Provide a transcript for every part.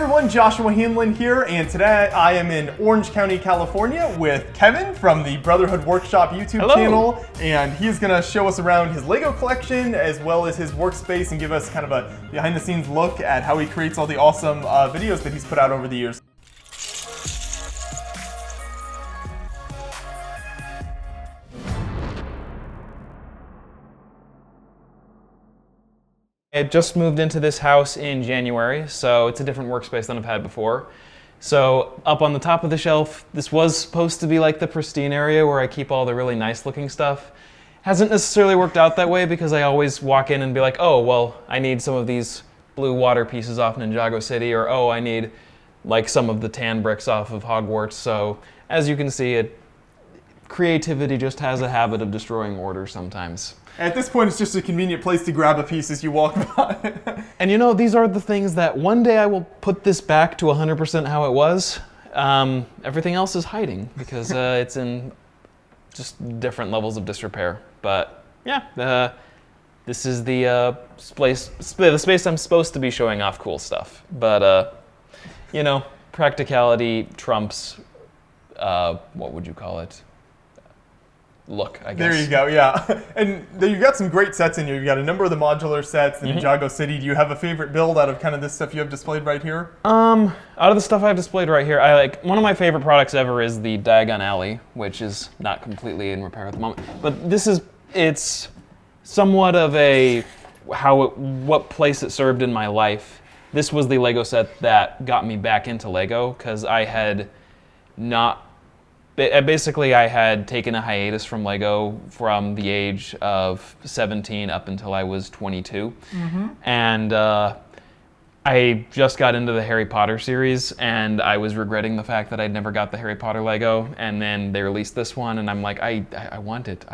everyone, Joshua Hanlon here, and today I am in Orange County, California with Kevin from the Brotherhood Workshop YouTube channel, and he's going to show us around his Lego collection as well as his workspace and give us kind of a behind-the-scenes look at how he creates all the awesome videos that he's put out over the years. I just moved into this house in January, so it's a different workspace than I've had before. So up on the top of the shelf, this was supposed to be like the pristine area where I keep all the really nice looking stuff. Hasn't necessarily worked out that way because I always walk in and be like, oh, well, I need some of these blue water pieces off Ninjago City, or oh, I need like some of the tan bricks off of Hogwarts. So as you can see, creativity just has a habit of destroying order sometimes. At this point, it's just a convenient place to grab a piece as you walk by. And you know, these are the things that one day I will put this back to 100% how it was. Everything else is hiding because it's in just different levels of disrepair. But yeah, this is the space I'm supposed to be showing off cool stuff. But you know, practicality trumps, what would you call it? Look, I guess. There you go, yeah. And you've got some great sets in here. You've got a number of the modular sets, the Ninjago City. Do you have a favorite build out of kind of this stuff you have displayed right here? Out of the stuff I have displayed right here, one of my favorite products ever is the Diagon Alley, which is not completely in repair at the moment. But it's somewhat of what place it served in my life. This was the Lego set that got me back into Lego because I had Basically, I had taken a hiatus from Lego from the age of 17 up until I was 22. And I just got into the Harry Potter series, and I was regretting the fact that I'd never got the Harry Potter Lego, and then they released this one, and I'm like, I want it.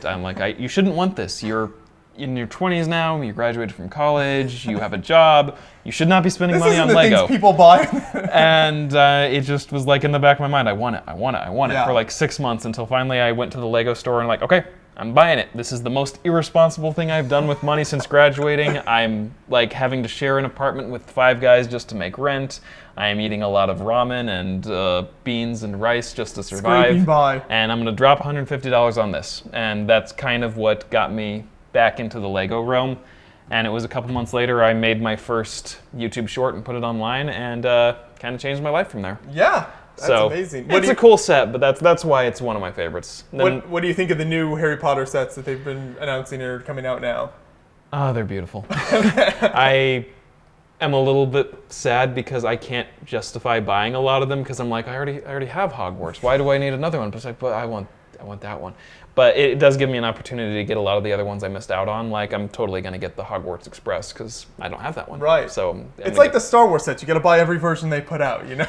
I'm like, you shouldn't want this. You're in your 20s now, you graduated from college, you have a job, you should not be spending money on Lego. Things people buy. And it just was like in the back of my mind, I want it for like 6 months until finally I went to the Lego store and like, okay, I'm buying it. This is the most irresponsible thing I've done with money since graduating. I'm like having to share an apartment with 5 guys just to make rent. I am eating a lot of ramen and beans and rice just to survive. Scraping by. And I'm gonna drop $150 on this. And that's kind of what got me back into the Lego realm. And it was a couple months later I made my first YouTube short and put it online, and kind of changed my life from there. Yeah, that's amazing. It's a cool set, but that's why it's one of my favorites. What do you think of the new Harry Potter sets that they've been announcing are coming out now? Oh, they're beautiful. I am a little bit sad because I can't justify buying a lot of them because I'm like, I already have Hogwarts. Why do I need another one? But it's like, but I want that one. But it does give me an opportunity to get a lot of the other ones I missed out on. Like, I'm totally going to get the Hogwarts Express because I don't have that one. Right. So it's like the Star Wars sets. You got to buy every version they put out, you know?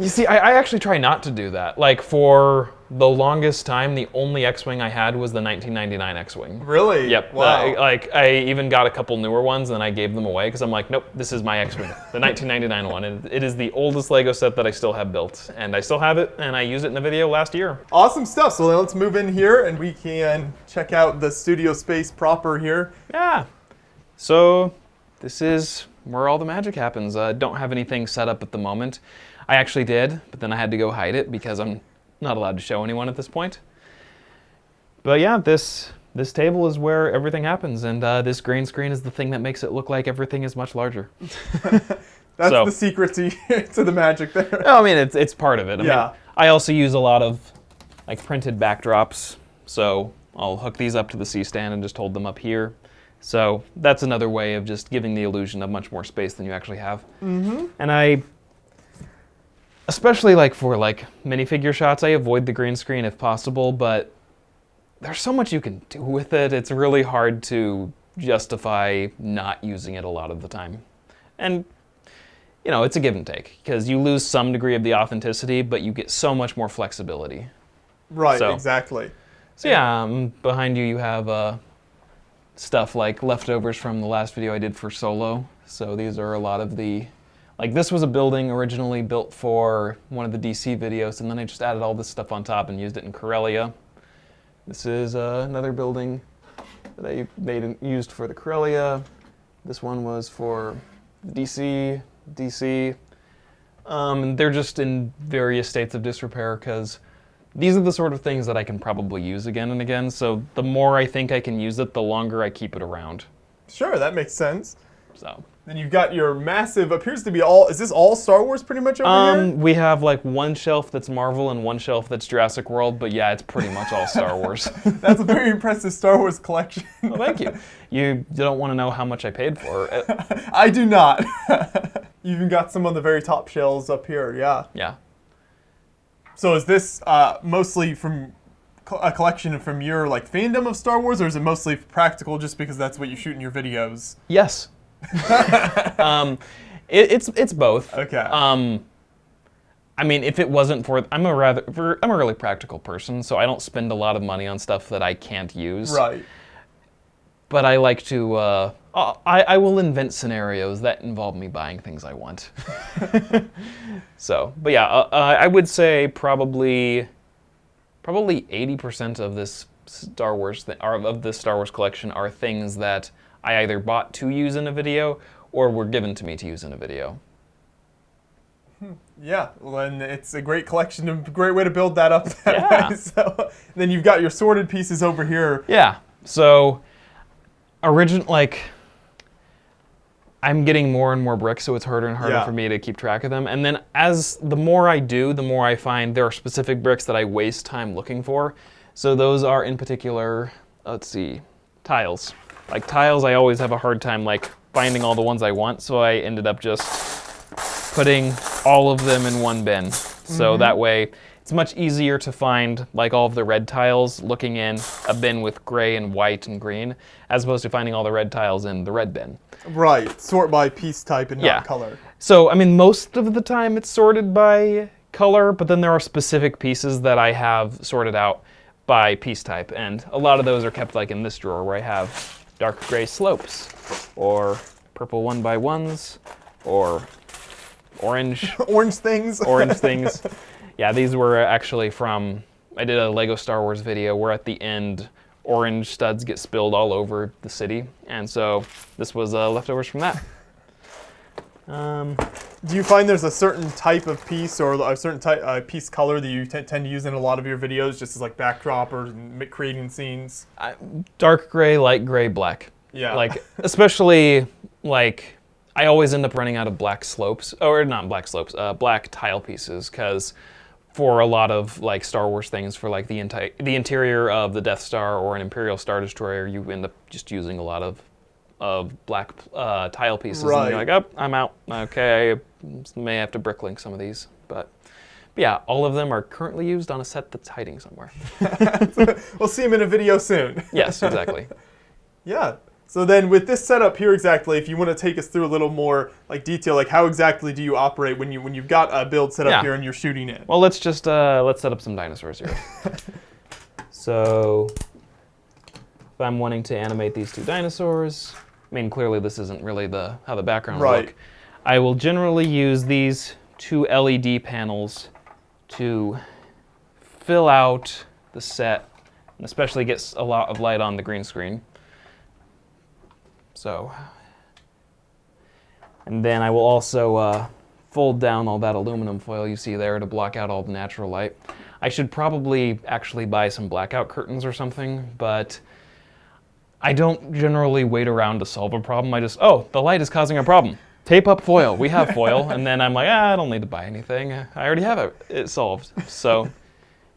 You see, I actually try not to do that. Like, for the longest time, the only X-Wing I had was the 1999 X-Wing. Really? Yep. Wow. I even got a couple newer ones, and I gave them away because I'm like, nope, this is my X-Wing, the 1999 one. And it is the oldest Lego set that I still have built. And I still have it, and I used it in a video last year. Awesome stuff. So let's move in here, and we can check out the studio space proper here. Yeah. So this is where all the magic happens. Don't have anything set up at the moment. I actually did, but then I had to go hide it because I'm not allowed to show anyone at this point. But yeah, this table is where everything happens, and this green screen is the thing that makes it look like everything is much larger. That's the secret to the magic there. I mean, it's part of it. I yeah. mean, I also use a lot of like printed backdrops, so I'll hook these up to the C-stand and just hold them up here. So that's another way of just giving the illusion of much more space than you actually have. And especially like for like minifigure shots, I avoid the green screen if possible, but there's so much you can do with it. It's really hard to justify not using it a lot of the time. And you know, it's a give and take because you lose some degree of the authenticity, but you get so much more flexibility. Right, exactly. So yeah, behind you have stuff like leftovers from the last video I did for Solo. So these are a lot of like this was a building originally built for one of the DC videos, and then I just added all this stuff on top and used it in Corellia. This is another building that I used for the Corellia. This one was for the DC, They're just in various states of disrepair because these are the sort of things that I can probably use again and again. So the more I think I can use it, the longer I keep it around. Sure, that makes sense. So. Then you've got your massive, appears to be all, is this all Star Wars pretty much over here? We have like one shelf that's Marvel and one shelf that's Jurassic World, but yeah, it's pretty much all Star Wars. That's a very impressive Star Wars collection. Well, thank you. You don't want to know how much I paid for it. I do not. You even got some on the very top shelves up here, yeah. Yeah. So is this mostly from a collection from your like fandom of Star Wars, or is it mostly practical just because that's what you shoot in your videos? Yes. It's both. Okay. I mean, if it wasn't for, I'm a really practical person, so I don't spend a lot of money on stuff that I can't use. Right. But I like to, I will invent scenarios that involve me buying things I want. So, but yeah, I would say probably 80% of this Star Wars collection are things that I either bought to use in a video or were given to me to use in a video. Yeah, well, and it's a great collection, a great way to build that up. Yeah. So, then you've got your sorted pieces over here. Yeah. So, I'm getting more and more bricks, so it's harder and harder for me to keep track of them. And then the more I do, the more I find there are specific bricks that I waste time looking for. So those are in particular, let's see, tiles. Like tiles, I always have a hard time like finding all the ones I want, so I ended up just putting all of them in one bin. So that way, it's much easier to find like all of the red tiles looking in a bin with gray and white and green, as opposed to finding all the red tiles in the red bin. Right, sort by piece type and not color. So, I mean, most of the time it's sorted by color, but then there are specific pieces that I have sorted out by piece type, and a lot of those are kept like in this drawer where I have dark gray slopes, or purple 1x1s, or orange. Orange things. Orange things. Yeah, these were actually I did a Lego Star Wars video where at the end, orange studs get spilled all over the city, and so this was leftovers from that. Do you find there's a certain type of piece or a certain type piece color that you tend to use in a lot of your videos, just as like backdrop or creating scenes? Dark gray, light gray, black. Yeah. Like especially like I always end up running out of black slopes, or not black slopes, black tile pieces, because for a lot of like Star Wars things, for like the interior of the Death Star or an Imperial Star Destroyer, you end up just using a lot of black tile pieces. Right. And you're like, oh, I'm out. Okay, I may have to bricklink some of these, but yeah, all of them are currently used on a set that's hiding somewhere. We'll see them in a video soon. Yes, exactly. Yeah. So then with this setup here exactly, if you want to take us through a little more like detail, like how exactly do you operate when you've got a build set up here and you're shooting it? Well, let's just let's set up some dinosaurs here. So if I'm wanting to animate these two dinosaurs, I mean clearly this isn't really how the background will look. I will generally use these two LED panels to fill out the set and especially get a lot of light on the green screen. So, and then I will also fold down all that aluminum foil you see there to block out all the natural light. I should probably actually buy some blackout curtains or something, but I don't generally wait around to solve a problem. I just, oh, the light is causing a problem. Tape up foil. We have foil. And then I'm like, I don't need to buy anything. I already have it solved. So,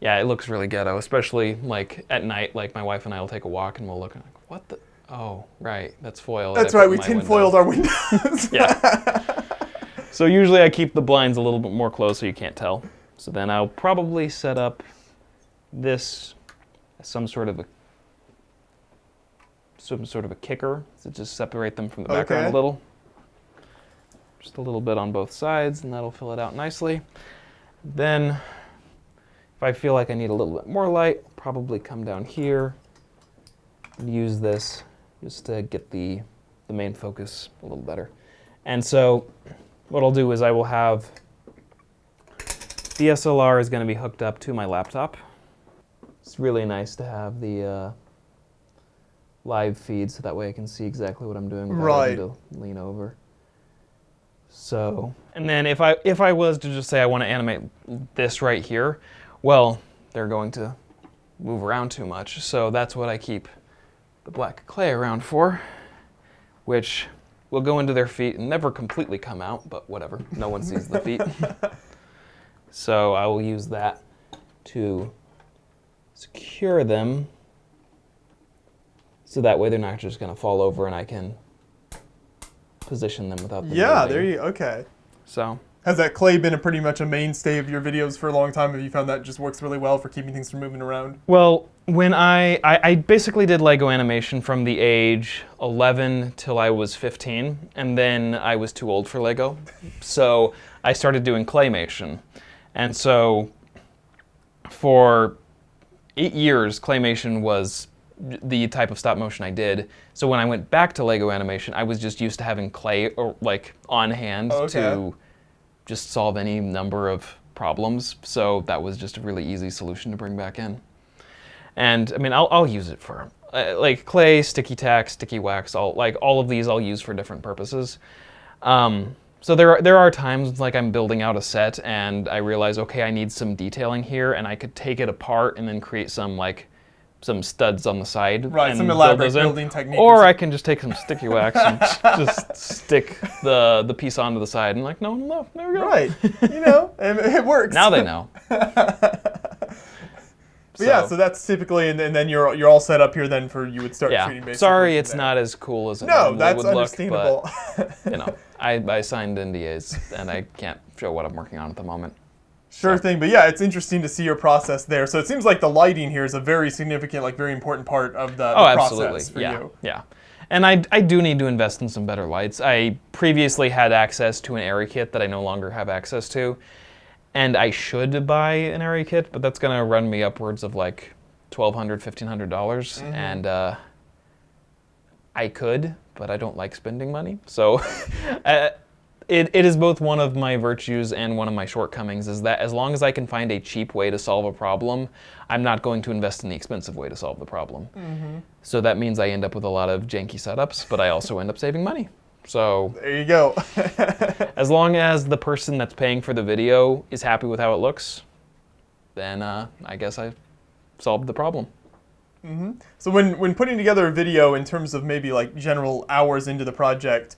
yeah, it looks really ghetto, especially like at night. Like my wife and I will take a walk and we'll look and like, what the? Oh, right, that's foil. That's right, we tin-foiled our windows. Yeah. So usually I keep the blinds a little bit more closed so you can't tell. So then I'll probably set up this as some sort of a kicker to just separate them from the background a little. Just a little bit on both sides, and that'll fill it out nicely. Then, if I feel like I need a little bit more light, I'll probably come down here and use this just to get the main focus a little better. And so what I'll do is I will have DSLR is going to be hooked up to my laptop. It's really nice to have the live feed so that way I can see exactly what I'm doing without having to lean over. So, and then if I was to just say I want to animate this right here, well, they're going to move around too much. So that's what I keep the black clay around for, which will go into their feet and never completely come out, but whatever. No one sees the feet. So I will use that to secure them, so that way they're not just going to fall over and I can position them without them moving. There you okay. So has that clay been pretty much a mainstay of your videos for a long time? Have you found that just works really well for keeping things from moving around? Well, when I basically did Lego animation from the age 11 till I was 15, and then I was too old for Lego. So I started doing claymation. And so for 8 years, claymation was the type of stop motion I did. So when I went back to Lego animation, I was just used to having clay or like on hand to just solve any number of problems. So that was just a really easy solution to bring back in. And I mean, I'll use it for like clay, sticky tack, sticky wax. All of these I'll use for different purposes. So there are times like I'm building out a set and I realize, okay, I need some detailing here, and I could take it apart and then create some studs on the side. Right, and some elaborate building technique. Or I can just take some sticky wax and just stick the piece onto the side and like, no, there we go. Right, it works. Now they know. So that's typically, and then you're all set up here then for you would start shooting basically. Sorry, it's not as cool as it No, that's would understandable. Look, but, I signed NDAs and I can't show what I'm working on at the moment. Sure thing, but yeah, it's interesting to see your process there. So it seems like the lighting here is a very significant, like very important part of the process for you. Yeah. And I do need to invest in some better lights. I previously had access to an Airy kit that I no longer have access to. And I should buy an Airy kit, but that's going to run me upwards of like $1,200, $1,500. And I could, but I don't like spending money. So it is both one of my virtues and one of my shortcomings, is that as long as I can find a cheap way to solve a problem, I'm not going to invest in the expensive way to solve the problem. So that means I end up with a lot of janky setups, but I also end up saving money. So there you go. As long as the person that's paying for the video is happy with how it looks, then I guess I solved the problem. So when putting together a video in terms of maybe like general hours into the project,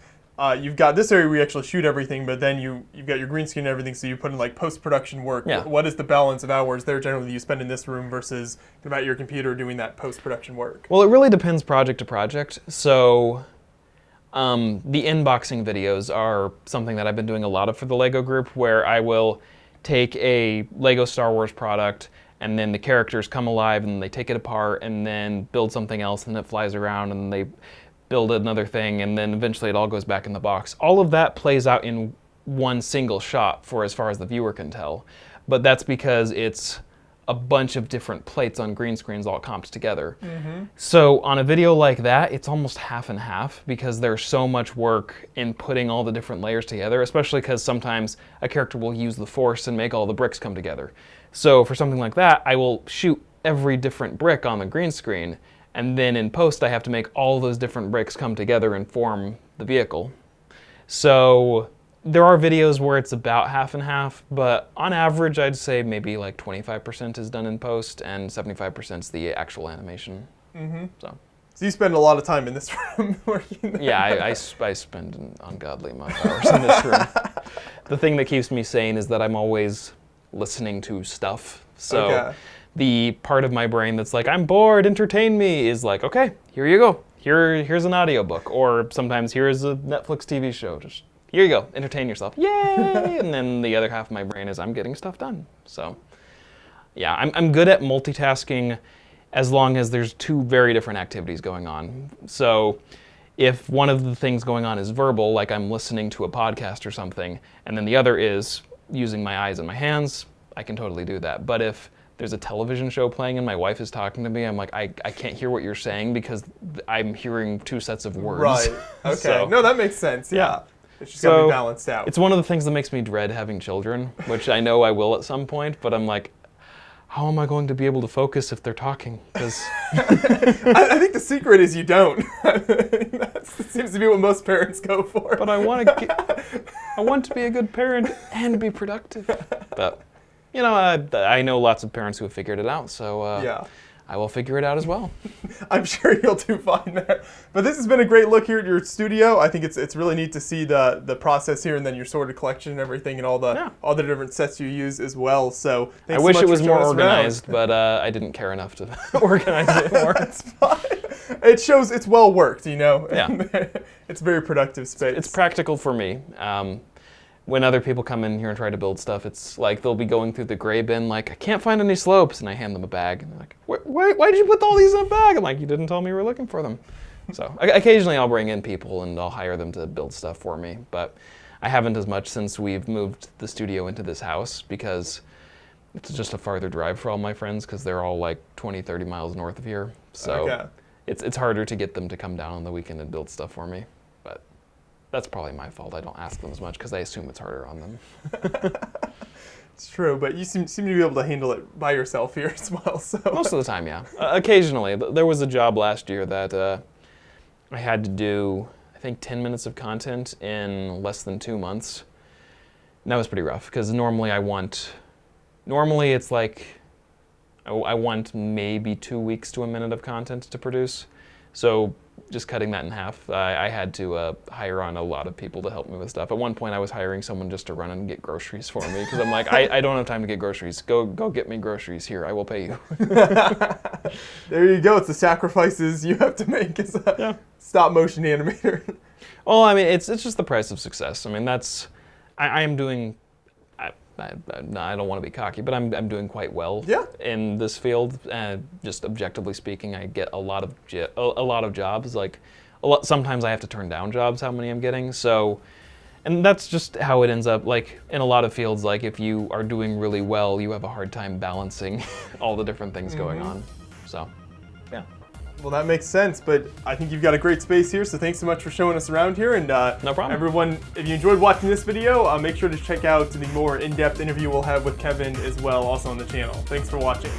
you've got this area where you actually shoot everything, but then you've got your green screen and everything, so you put in like post-production work. Yeah. What is the balance of hours there generally you spend in this room versus about your computer doing that post-production work? Well, it really depends project to project. So the unboxing videos are something that I've been doing a lot of for the Lego group, where I will take a Lego Star Wars product and then the characters come alive and they take it apart and then build something else and it flies around and they build another thing and then eventually it all goes back in the box. All of that plays out in one single shot for as far as the viewer can tell. But that's because it's a bunch of different plates on green screens all comped together. So on a video like that, it's almost half and half because there's so much work in putting all the different layers together, especially because sometimes a character will use the Force and make all the bricks come together. So for something like that, I will shoot every different brick on the green screen, and then in post I have to make all those different bricks come together and form the vehicle. So there are videos where it's about half and half, but on average, I'd say maybe like 25% is done in post and 75% is the actual animation. So you spend a lot of time in this room working there. Yeah, I spend an ungodly amount of hours in this room. The thing that keeps me sane is that I'm always listening to stuff. So the part of my brain that's like, I'm bored, entertain me, is like, okay, here you go. Here's an audiobook. Or sometimes here's a Netflix TV show. Just here you go, entertain yourself, yay! And then the other half of my brain is I'm getting stuff done. So yeah, I'm good at multitasking as long as there's two very different activities going on. So if one of the things going on is verbal, like I'm listening to a podcast or something, and then the other is using my eyes and my hands, I can totally do that. But if there's a television show playing and my wife is talking to me, I'm like, I can't hear what you're saying because I'm hearing two sets of words. Right, okay. So, no, that makes sense, yeah. It's just gotta be balanced out. It's one of the things that makes me dread having children, which I know I will at some point, but I'm like, how am I going to be able to focus if they're talking? Because I think the secret is you don't. That seems to be what most parents go for. But I want to get... I want to be a good parent and be productive. But, you know, I know lots of parents who have figured it out, so Yeah. I will figure it out as well. I'm sure you'll do fine there. But this has been a great look here at your studio. I think it's really neat to see the process here, and then your sorted collection and everything, and all the different sets you use as well. So I wish it was more organized, but I didn't care enough to organize it more. That's fine. It shows it's well worked, you know. Yeah. It's very productive space. It's practical for me. When other people come in here and try to build stuff, it's like they'll be going through the gray bin like, I can't find any slopes, and I hand them a bag, and they're like, why did you put all these in a bag? I'm like, you didn't tell me you were looking for them. So occasionally I'll bring in people and I'll hire them to build stuff for me, but I haven't as much since we've moved the studio into this house because it's just a farther drive for all my friends because they're all like 20, 30 miles north of here. So it's harder to get them to come down on the weekend and build stuff for me. But that's probably my fault. I don't ask them as much because I assume it's harder on them. It's true, but you seem to be able to handle it by yourself here as well. So most of the time, yeah. Occasionally. There was a job last year that I had to do, I think, 10 minutes of content in less than 2 months. And that was pretty rough because normally it's like I want maybe 2 weeks to a minute of content to produce. So just cutting that in half, I had to hire on a lot of people to help me with stuff. At one point, I was hiring someone just to run and get groceries for me because I'm like, I don't have time to get groceries. Go get me groceries. Here, I will pay you. There you go. It's the sacrifices you have to make as a stop motion animator. Well, I mean, it's just the price of success. I mean, I am doing. I don't want to be cocky, but I'm doing quite well in this field. Just objectively speaking, I get a lot of jobs. Like sometimes I have to turn down jobs. How many I'm getting? So, and that's just how it ends up. Like in a lot of fields, like if you are doing really well, you have a hard time balancing all the different things going on. So, yeah. Well, that makes sense, but I think you've got a great space here, so thanks so much for showing us around here. And no problem. Everyone, if you enjoyed watching this video, make sure to check out the more in-depth interview we'll have with Kevin as well, also on the channel. Thanks for watching.